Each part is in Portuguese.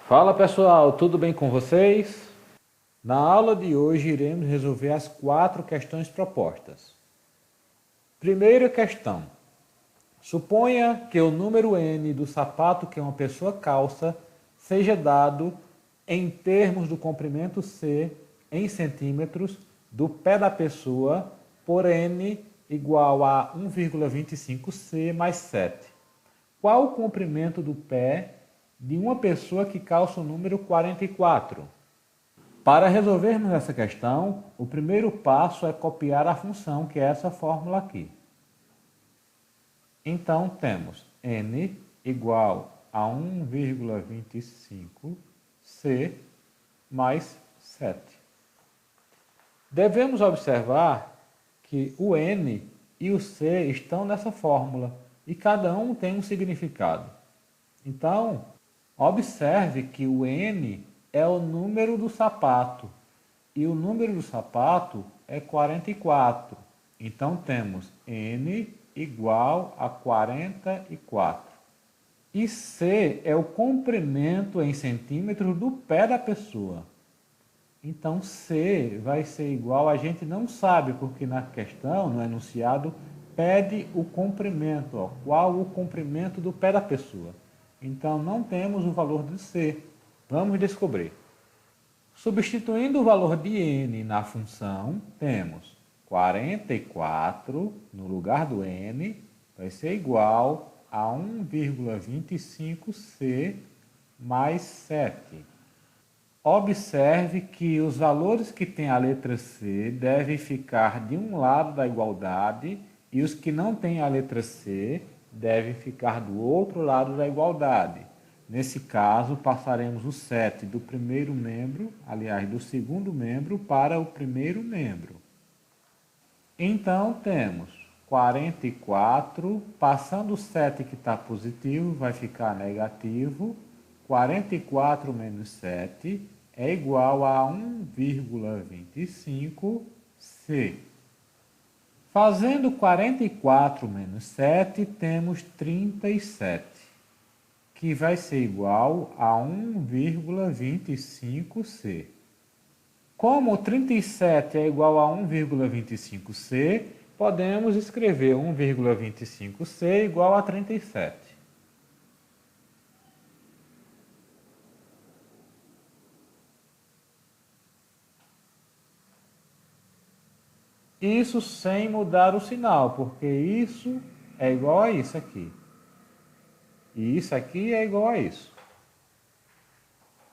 Fala pessoal, tudo bem com vocês? Na aula de hoje iremos resolver as 4 questões propostas. Primeira questão. Suponha que o número n do sapato que uma pessoa calça seja dado em termos do comprimento C em centímetros do pé da pessoa por n igual a 1,25 C mais 7. Qual o comprimento do pé de uma pessoa que calça o número 44? Para resolvermos essa questão, o primeiro passo é copiar a função, que é essa fórmula aqui. Então, temos n igual a 1,25c mais 7. Devemos observar que o n e o c estão nessa fórmula e cada um tem um significado. Então, observe que o n é o número do sapato e o número do sapato é 44. Então, temos n igual a 44. E C é o comprimento em centímetros do pé da pessoa. Então, C vai ser igual, a gente não sabe, porque na questão, no enunciado, pede o comprimento. Qual o comprimento do pé da pessoa? Então, não temos o valor de C. Vamos descobrir. Substituindo o valor de n na função, temos 44 no lugar do n, vai ser igual a 1,25c mais 7. Observe que os valores que têm a letra C devem ficar de um lado da igualdade e os que não têm a letra C devem ficar do outro lado da igualdade. Nesse caso, passaremos o 7 do primeiro membro, aliás, do segundo membro para o primeiro membro. Então, temos 44, passando o 7 que está positivo, vai ficar negativo. 44 menos 7 é igual a 1,25c. Fazendo 44 menos 7, temos 37, que vai ser igual a 1,25c. Como 37 é igual a 1,25c, podemos escrever 1,25c igual a 37. Isso sem mudar o sinal, porque isso é igual a isso aqui. E isso aqui é igual a isso.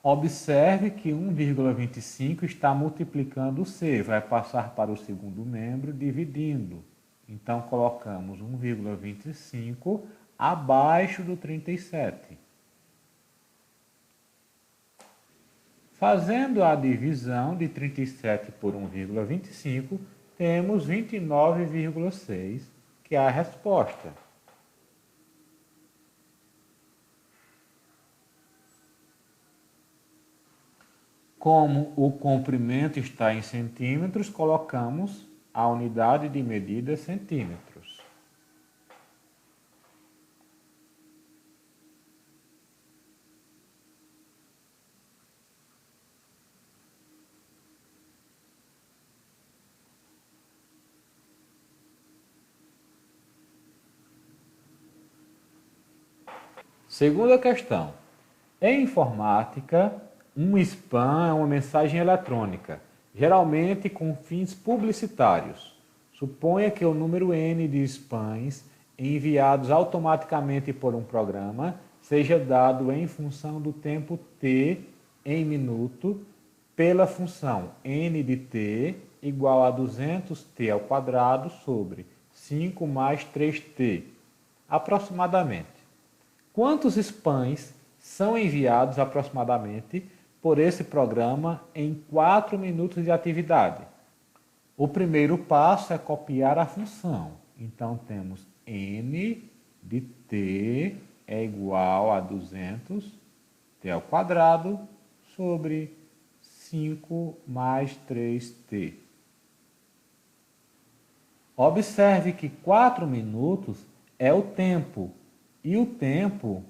Observe que 1,25 está multiplicando o C, vai passar para o segundo membro dividindo. Então, colocamos 1,25 abaixo do 37. Fazendo a divisão de 37 por 1,25, temos 29,6, que é a resposta. Como o comprimento está em centímetros, colocamos a unidade de medida centímetros. Segunda questão. Em informática, um spam é uma mensagem eletrônica, geralmente com fins publicitários. Suponha que o número n de spams enviados automaticamente por um programa seja dado em função do tempo t em minuto pela função n de t igual a 200t ao quadrado sobre 5 mais 3t, aproximadamente. Quantos spams são enviados aproximadamente por esse programa em 4 minutos de atividade? O primeiro passo é copiar a função. Então, temos n de t é igual a 200t ao quadrado sobre 5 mais 3t. Observe que 4 minutos é o tempo, e o tempo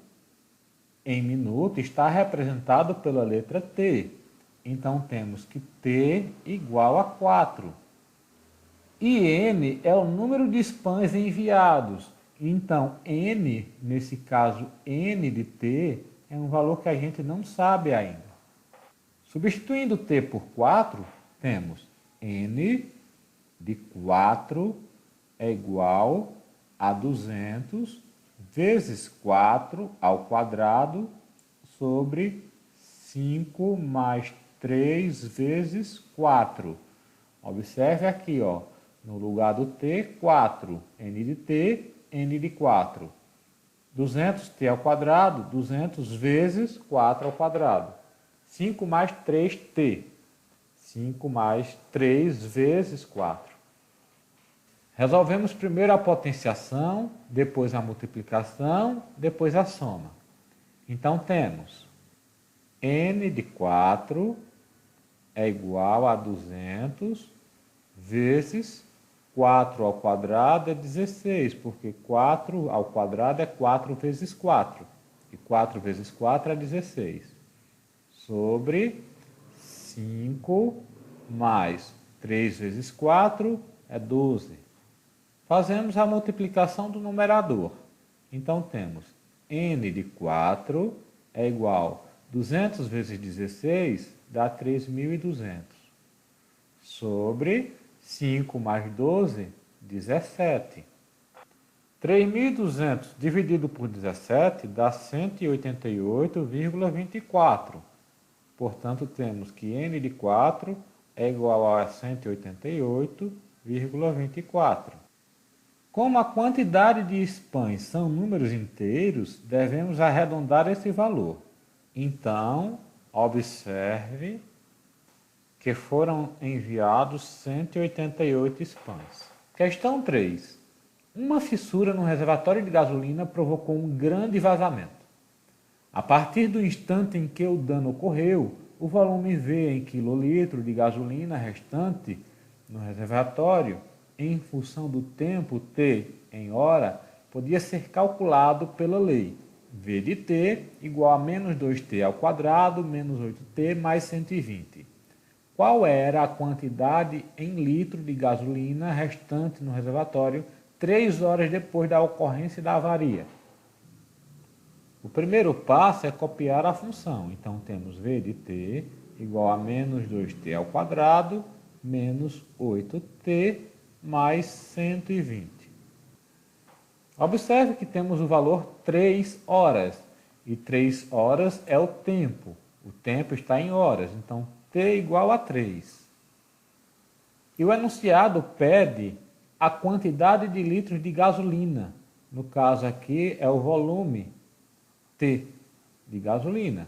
em minuto está representado pela letra T. Então, temos que T igual a 4. E N é o número de spams enviados. Então, N, nesse caso, N de T, é um valor que a gente não sabe ainda. Substituindo T por 4, temos N de 4 é igual a 200 vezes 4 ao quadrado sobre 5 mais 3 vezes 4. Observe aqui, ó, no lugar do T, 4. N de T, N de 4. 200T ao quadrado, 200 vezes 4 ao quadrado. 5 mais 3T. 5 mais 3 vezes 4. Resolvemos primeiro a potenciação, depois a multiplicação, depois a soma. Então, temos N de 4 é igual a 200 vezes 4 ao quadrado é 16, porque 4 ao quadrado é 4 vezes 4. E 4 vezes 4 é 16. Sobre 5 mais 3 vezes 4 é 12. Fazemos a multiplicação do numerador. Então, temos N de 4 é igual a 200 vezes 16 dá 3.200. Sobre 5 mais 12, 17. 3.200 dividido por 17 dá 188,24. Portanto, temos que N de 4 é igual a 188,24. Como a quantidade de spams são números inteiros, devemos arredondar esse valor. Então, observe que foram enviados 188 spams. Questão 3. Uma fissura no reservatório de gasolina provocou um grande vazamento. A partir do instante em que o dano ocorreu, o volume V em quilolitro de gasolina restante no reservatório, em função do tempo T em hora, podia ser calculado pela lei V de T igual a menos 2T ao quadrado menos 8T mais 120. Qual era a quantidade em litro de gasolina restante no reservatório 3 horas depois da ocorrência da avaria? O primeiro passo é copiar a função. Então, temos V de T igual a menos 2T ao quadrado menos 8T mais 120. Observe que temos o valor 3 horas. E 3 horas é o tempo. O tempo está em horas. Então, T igual a 3. E o enunciado pede a quantidade de litros de gasolina. No caso aqui é o volume T de gasolina.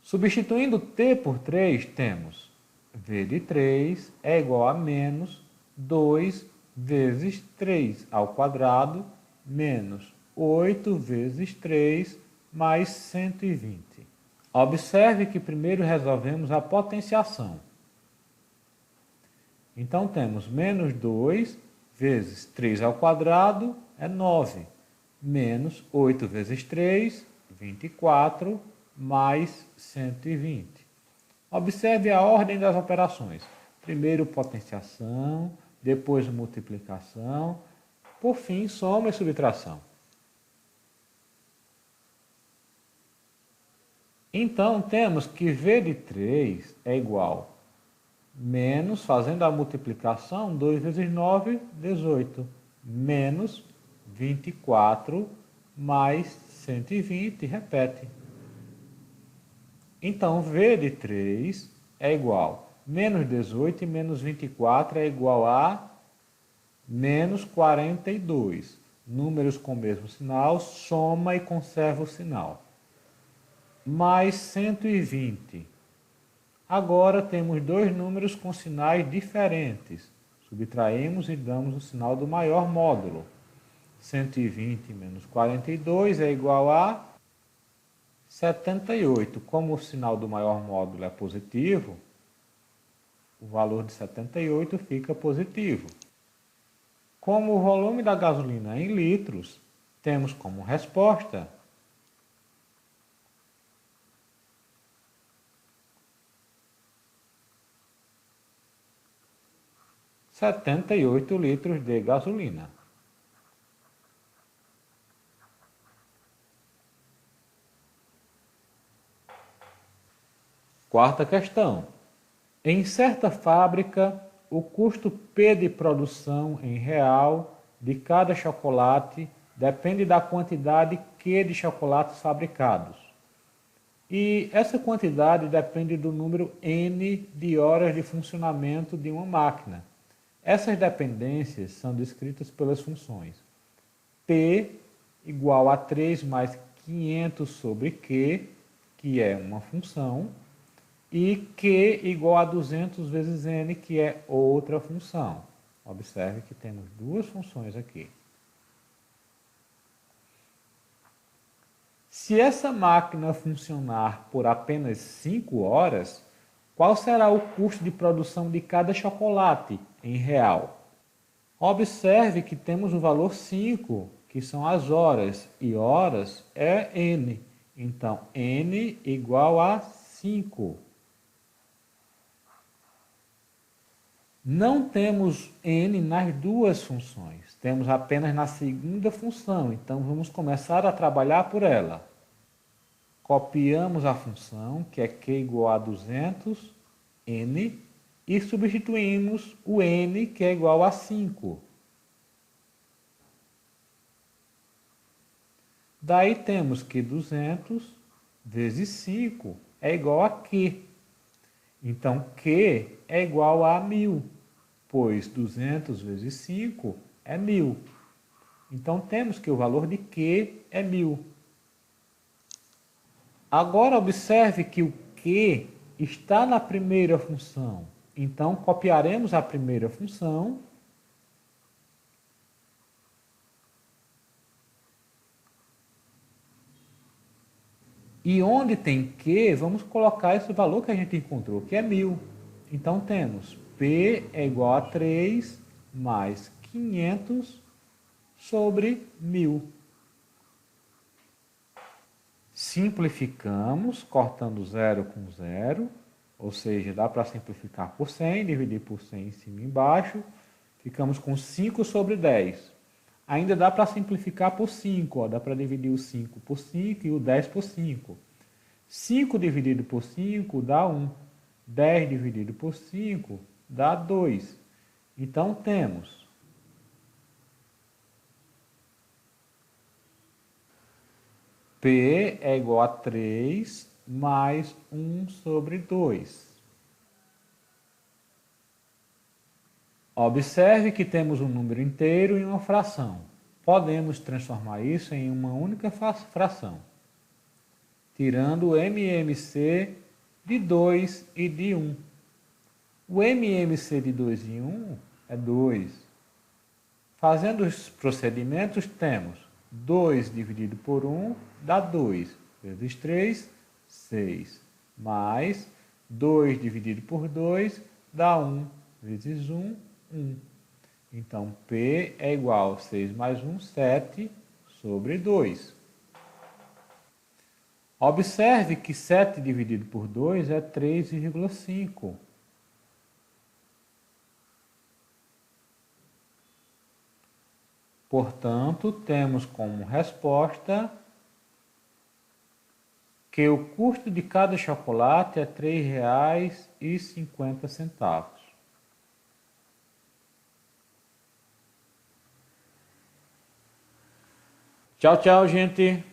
Substituindo T por 3, temos V de 3 é igual a menos 2 vezes 3 ao quadrado menos 8 vezes 3 mais 120. Observe que primeiro resolvemos a potenciação. Então, temos menos 2 vezes 3 ao quadrado é 9, menos 8 vezes 3, 24, mais 120. Observe a ordem das operações. Primeiro potenciação, depois multiplicação, por fim soma e subtração. Então, temos que V de 3 é igual menos, fazendo a multiplicação, 2 vezes 9, 18, menos 24 mais 120, repete. Então, V de 3 é igual a menos 18 e menos 24 é igual a menos 42. Números com o mesmo sinal, soma e conserva o sinal. Mais 120. Agora temos dois números com sinais diferentes. Subtraímos e damos o sinal do maior módulo. 120 menos 42 é igual a 78. Como o sinal do maior módulo é positivo, o valor de 78 fica positivo. Como o volume da gasolina é em litros, temos como resposta 78 litros de gasolina. Quarta questão. Em certa fábrica, o custo P de produção em real de cada chocolate depende da quantidade Q de chocolates fabricados. E essa quantidade depende do número N de horas de funcionamento de uma máquina. Essas dependências são descritas pelas funções P igual a 3 mais 500 sobre Q, que é uma função, e Q igual a 200 vezes N, que é outra função. Observe que temos duas funções aqui. Se essa máquina funcionar por apenas 5 horas, qual será o custo de produção de cada chocolate em real? Observe que temos o valor 5, que são as horas, e horas é N. Então, N igual a 5. Não temos N nas duas funções, temos apenas na segunda função, então vamos começar a trabalhar por ela. Copiamos a função, que é Q igual a 200, N, e substituímos o N, que é igual a 5. Daí temos que 200 vezes 5 é igual a Q. Então, Q é igual a 1000, pois 200 vezes 5 é 1000. Então, temos que o valor de Q é 1000. Agora, observe que o Q está na primeira função. Então, copiaremos a primeira função. E onde tem Q, vamos colocar esse valor que a gente encontrou, que é 1000. Então, temos P é igual a 3 mais 500 sobre 1000. Simplificamos, cortando 0 com 0, ou seja, dá para simplificar por 100, dividir por 100 em cima e embaixo, ficamos com 5 sobre 10. Ainda dá para simplificar por 5, dá para dividir o 5 por 5 e o 10 por 5. 5 dividido por 5 dá 1. 10 dividido por 5 dá 2. Então, temos P é igual a 3 mais 1 sobre 2. Observe que temos um número inteiro e uma fração. Podemos transformar isso em uma única fração, tirando o MMC de 2 e de 1. O MMC de 2 e 1 é 2. Fazendo os procedimentos, temos 2 dividido por 1 dá 2, vezes 3, 6, mais 2 dividido por 2 dá 1, vezes 1, 1. Então, P é igual a 6 mais 1, 7 sobre 2. Observe que 7 dividido por 2 é 3,5. Portanto, temos como resposta que o custo de cada chocolate é R$ 3,50. Tchau, tchau, gente!